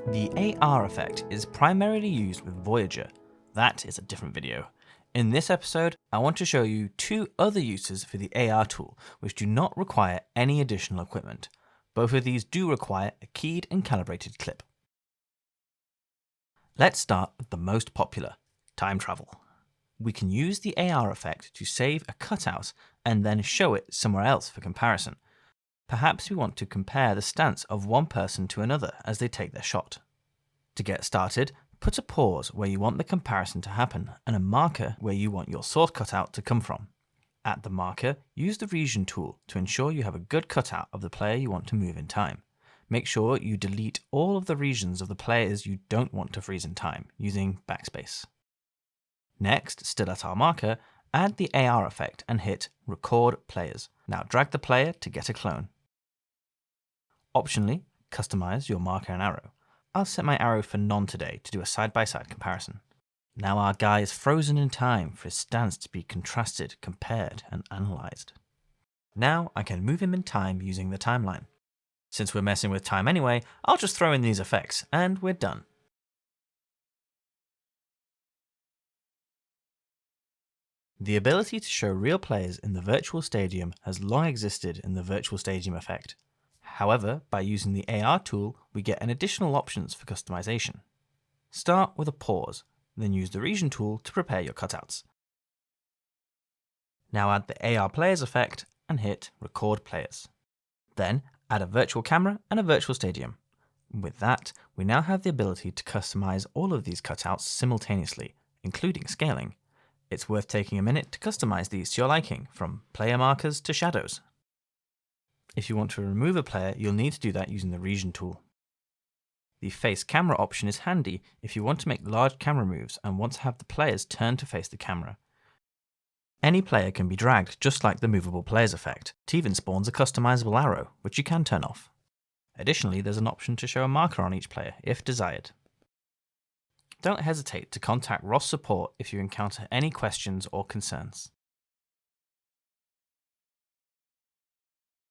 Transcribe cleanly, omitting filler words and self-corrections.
The AR effect is primarily used with Voyager. That is a different video. In this episode, I want to show you two other uses for the AR tool which do not require any additional equipment. Both of these do require a keyed and calibrated clip. Let's start with the most popular, time travel. We can use the AR effect to save a cutout and then show it somewhere else for comparison. Perhaps we want to compare the stance of one person to another as they take their shot. To get started, put a pause where you want the comparison to happen and a marker where you want your source cutout to come from. At the marker, use the region tool to ensure you have a good cutout of the player you want to move in time. Make sure you delete all of the regions of the players you don't want to freeze in time using backspace. Next, still at our marker, add the AR effect and hit Record Players. Now drag the player to get a clone. Optionally, customize your marker and arrow. I'll set my arrow for none today to do a side-by-side comparison. Now our guy is frozen in time for his stance to be contrasted, compared, and analyzed. Now I can move him in time using the timeline. Since we're messing with time anyway, I'll just throw in these effects and we're done. The ability to show real players in the virtual stadium has long existed in the virtual stadium effect. However, by using the AR tool, we get an additional options for customization. Start with a pause, then use the region tool to prepare your cutouts. Now add the AR players effect and hit Record Players. Then add a virtual camera and a virtual stadium. With that, we now have the ability to customize all of these cutouts simultaneously, including scaling. It's worth taking a minute to customize these to your liking, from player markers to shadows. If you want to remove a player, you'll need to do that using the region tool. The face camera option is handy if you want to make large camera moves and want to have the players turn to face the camera. Any player can be dragged just like the movable players effect. It even spawns a customizable arrow, which you can turn off. Additionally, there's an option to show a marker on each player if desired. Don't hesitate to contact Ross support if you encounter any questions or concerns.